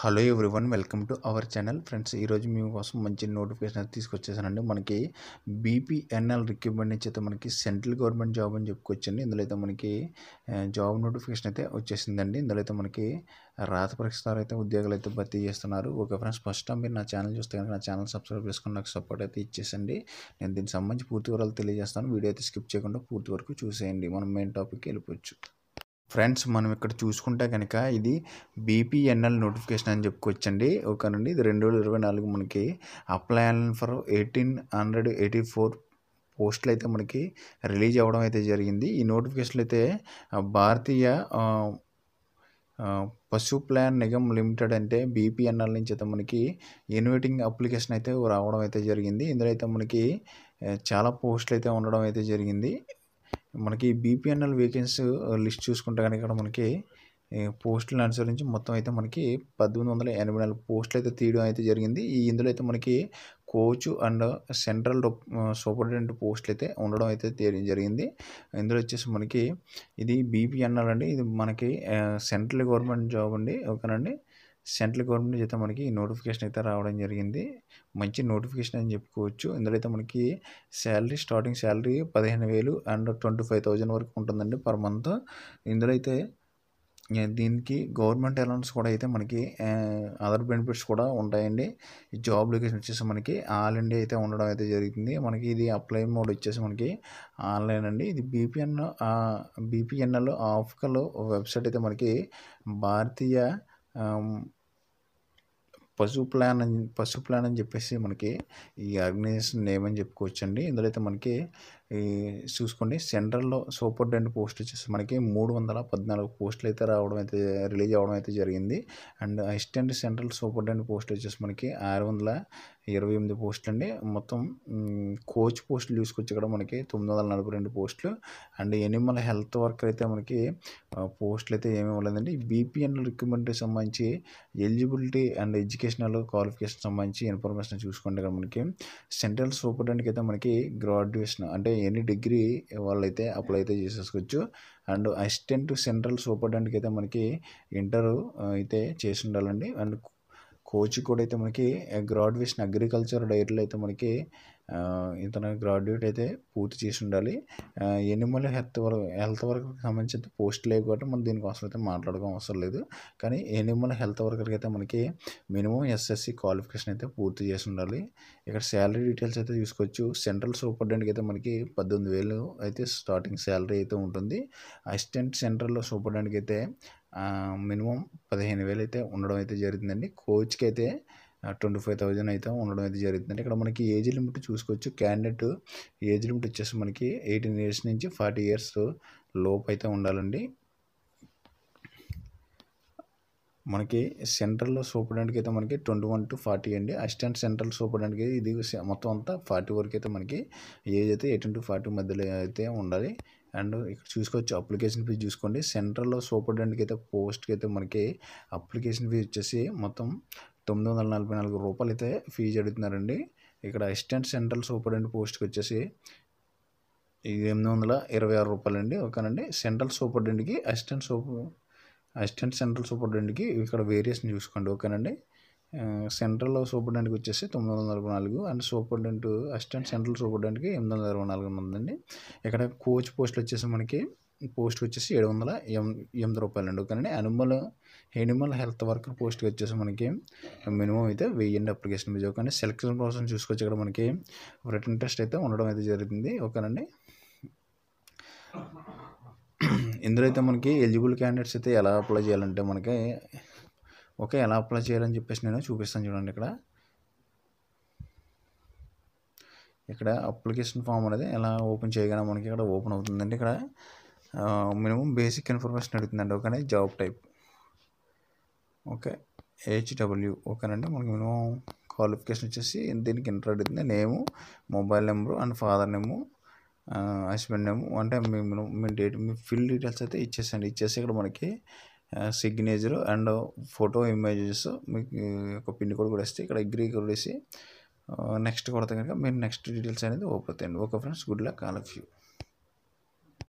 Hello everyone, welcome to our channel. Friends, ఈరోజు మీకోసం మంచి నోటిఫికేషన్ అయితే తీసుకొచ్చేసానండి. మనకి బీపీఎన్ఎల్ రిక్రూట్మెంట్ నుంచి అయితే మనకి సెంట్రల్ గవర్నమెంట్ జాబ్ అని చెప్పుకోవచ్చండి. ఇందులో అయితే మనకి జాబ్ నోటిఫికేషన్ అయితే వచ్చేసిందండి. ఇందులో అయితే మనకి రాత పరీక్ష ద్వారా అయితే ఉద్యోగాలు అయితే భర్తీ చేస్తున్నారు. ఓకే ఫ్రెండ్స్, ఫస్ట్ టైం మీరు నా ఛానల్ చూస్తే కనుక నా ఛానల్ సబ్స్క్రైబ్ చేసుకుని నాకు సపోర్ట్ అయితే ఇచ్చేసండి. నేను దీనికి సంబంధించి పూర్తి వివరాలు తెలియజేస్తాను. వీడియో అయితే స్కిప్ చేయకుండా పూర్తి వరకు చూసేయండి. మనం మెయిన్ టాపిక్కి వెళ్ళిపోవచ్చు. ఫ్రెండ్స్, మనం ఇక్కడ చూసుకుంటే కనుక ఇది బీపీఎన్ఎల్ నోటిఫికేషన్ అని చెప్పుకోవచ్చండి. ఓకేనండి, ఇది 2024 మనకి అప్లై ఫర్ 1884 పోస్టులు అయితే మనకి రిలీజ్ అవ్వడం అయితే జరిగింది. ఈ నోటిఫికేషన్లు అయితే భారతీయ పశు ప్లాన్ నిగమ్ లిమిటెడ్ అంటే బీపీఎన్ఎల్ నుంచి అయితే మనకి ఇన్వైటింగ్ అప్లికేషన్ అయితే రావడం అయితే జరిగింది. ఇందులో అయితే మనకి చాలా పోస్టులు అయితే ఉండడం అయితే జరిగింది. మనకి బీపీఎన్ఎల్ వేకెన్సీ లిస్ట్ చూసుకుంటే కనుక ఇక్కడ మనకి పోస్టులను అనుసరించి మొత్తం అయితే మనకి 1884 పోస్టులు అయితే తీయడం అయితే జరిగింది. ఇందులో అయితే మనకి కోచ్ అండ్ సెంట్రల్ సూపరింటెండెంట్ పోస్టులు అయితే ఉండడం అయితే జరిగింది. ఇందులో వచ్చేసి మనకి ఇది బీపీఎన్ఎల్ అండి. ఇది మనకి సెంట్రల్ గవర్నమెంట్ జాబ్ అండి. ఓకేనండి, సెంట్రల్ గవర్నమెంట్ అయితే మనకి ఈ నోటిఫికేషన్ అయితే రావడం జరిగింది. మంచి నోటిఫికేషన్ అని చెప్పుకోవచ్చు. ఇందులో అయితే మనకి స్టార్టింగ్ శాలరీ 15,000 అండ్ 25,000 వరకు ఉంటుందండి పర్ మంత్. ఇందులో అయితే దీనికి గవర్నమెంట్ అలౌన్స్ కూడా అయితే మనకి అదర్ బెనిఫిట్స్ కూడా ఉంటాయండి. ఈ జాబ్ లొకేషన్ వచ్చేసి మనకి ఆల్ ఇండియా అయితే ఉండడం అయితే జరుగుతుంది. మనకి ఇది అప్లై మోడ్ వచ్చేసి మనకి ఆన్లైన్ అండి. ఇది బీపీఎన్ఎల్ ఆఫికల్ వెబ్సైట్ అయితే మనకి భారతీయ పశు ప్లాన్ అని చెప్పేసి మనకి ఈ ఆర్గనైజేషన్ నేమ్ అని చెప్పుకోవచ్చండి. ఇందులో అయితే మనకి చూసుకోండి, సెంట్రల్లో సూపరింటెండెంట్ పోస్ట్ వచ్చేసి మనకి 314 పోస్టులు అయితే రిలీజ్ అవ్వడం అయితే జరిగింది. And assistant central superintendent post వచ్చేసి మనకి 628 పోస్టులు అండి. మొత్తం కోచ్ పోస్టులు చూసుకొచ్చి ఇక్కడ మనకి 942 పోస్టులు. అండ్ ఎనిమల్ హెల్త్ వర్కర్ అయితే మనకి పోస్టులు అయితే ఏమీ ఇవ్వలేదండి. బీపీఎన్ఎల్ రిక్రూట్మెంట్కి సంబంధించి ఎలిజిబిలిటీ అండ్ ఎడ్యుకేషనల్ క్వాలిఫికేషన్ సంబంధించి ఇన్ఫర్మేషన్ చూసుకుంటే ఇక్కడ మనకి సెంట్రల్ సూపరింటెండెంట్కి అయితే మనకి గ్రాడ్యుయేషన్ అంటే ఎనీ డిగ్రీ వాళ్ళైతే అప్లై అయితే చేసేసుకోవచ్చు. అండ్ అసిస్టెంట్ సెంట్రల్ సూపరింటెండెంట్కి అయితే మనకి ఇంటర్ అయితే చేసి ఉండాలండి. అండ్ కోచ్ కూడా అయితే మనకి గ్రాడ్యుయేషన్ అగ్రికల్చర్ డైరీలో అయితే మనకి ఇతను గ్రాడ్యుయేట్ అయితే పూర్తి చేసి ఉండాలి. ఎనిమల్ హెల్త్ వర్కర్కి సంబంధించి పోస్ట్ లేవు కాబట్టి మనం దీనికోసం అయితే మాట్లాడుకోవడం అవసరం లేదు. కానీ ఎనిమల్ హెల్త్ వర్కర్కి అయితే మనకి మినిమం ఎస్ఎస్సి క్వాలిఫికేషన్ అయితే పూర్తి చేసి ఉండాలి. ఇక్కడ శాలరీ డీటెయిల్స్ అయితే చూసుకోవచ్చు. సెంట్రల్ సూపరింటెండెంట్కి అయితే మనకి 18,000 అయితే స్టార్టింగ్ శాలరీ అయితే ఉంటుంది. అసిస్టెంట్ సెంట్రల్ సూపరింటెండెంట్కి అయితే మినిమం 15,000 అయితే ఉండడం అయితే జరుగుతుందండి. కోచ్కి అయితే 25,000 అయితే ఉండడం అయితే జరుగుతుందండి. ఇక్కడ మనకి ఏజ్ లిమిట్ చూసుకోవచ్చు. క్యాండిడేట్ ఏజ్ లిమిట్ వచ్చేసి మనకి 18 ఇయర్స్ నుంచి 40 ఇయర్స్ లోపు అయితే ఉండాలండి. మనకి సెంట్రల్ సూపరింటెండెంట్కి అయితే మనకి 21 to 40 అండి. అసిస్టెంట్ సెంట్రల్ సూపరింటెండెంట్కి ఇది మొత్తం అంతా 40 వరకు అయితే మనకి ఏజ్ అయితే 18 to 40 మధ్యలో అయితే ఉండాలి. అండ్ ఇక్కడ చూసుకోవచ్చు, అప్లికేషన్ ఫీజు చూసుకోండి. సెంట్రల్ సూపరింటెండెంట్కి అయితే పోస్ట్కి అయితే మనకి అప్లికేషన్ ఫీజు వచ్చేసి మొత్తం 944 రూపాయలు అయితే ఫీజు అడుగుతున్నారండి. ఇక్కడ అసిస్టెంట్ సెంట్రల్ సూపరింటెండెంట్ పోస్ట్కి వచ్చేసి 826 రూపాయలండి. ఓకేనండి, సెంట్రల్ సూపరింటెండెంట్కి అసిస్టెంట్ సెంట్రల్ సూపరింటెండెంట్కి ఇక్కడ వేరియేషన్ చూసుకోండి. ఓకేనండి, సెంట్రల్ సూపరింటెండెంట్కి వచ్చేసి 944 అండ్ అసిస్టెంట్ సెంట్రల్ సూపరింటెండెంట్కి 824 ఉందండి. ఇక్కడ కోచ్ పోస్టులు వచ్చేసి మనకి పోస్ట్కి వచ్చేసి 708 రూపాయలండి. ఓకేనండి, ఎనిమల్ హెల్త్ వర్కర్ పోస్ట్కి వచ్చేసి మనకి మినిమం అయితే 1000 application fee. Okay, selection process చూసుకొచ్చి ఇక్కడ మనకి రిటన్ టెస్ట్ అయితే ఉండడం అయితే జరుగుతుంది. ఓకేనండి, ఇందులో అయితే మనకి ఎలిజిబుల్ క్యాండిడేట్స్ అయితే ఎలా అప్లై చేయాలంటే మనకి ఎలా అప్లై చేయాలని చెప్పేసి నేను చూపిస్తాను చూడండి. ఇక్కడ అప్లికేషన్ ఫామ్ అనేది ఎలా ఓపెన్ చేయగానే మనకి ఇక్కడ ఓపెన్ అవుతుందండి. ఇక్కడ మినిమం బేసిక్ ఇన్ఫర్మేషన్ అడుగుతుందండి. ఓకేనా, జాబ్ టైప్ ఓకే HW. ఓకేనండి, మనకి మినిమం క్వాలిఫికేషన్ వచ్చేసి దీనికి ఇంటర్ అడుగుతుంది. Name, mobile number and father name, husband name, అంటే మీ డేట్, మీ ఫిల్ డీటెయిల్స్ అయితే ఇచ్చేసి ఇక్కడ మనకి సిగ్నేచర్ అండ్ ఫోటో ఇమేజెస్ మీకు ఒక పిన్ కోడ్ కూడా ఇస్తే ఇక్కడ అగ్రీ కూడా వేసి నెక్స్ట్ కొడితే కనుక మీరు నెక్స్ట్ డీటెయిల్స్ అనేది ఓపెన్ అవుతాయండి. Okay friends, good luck all of you.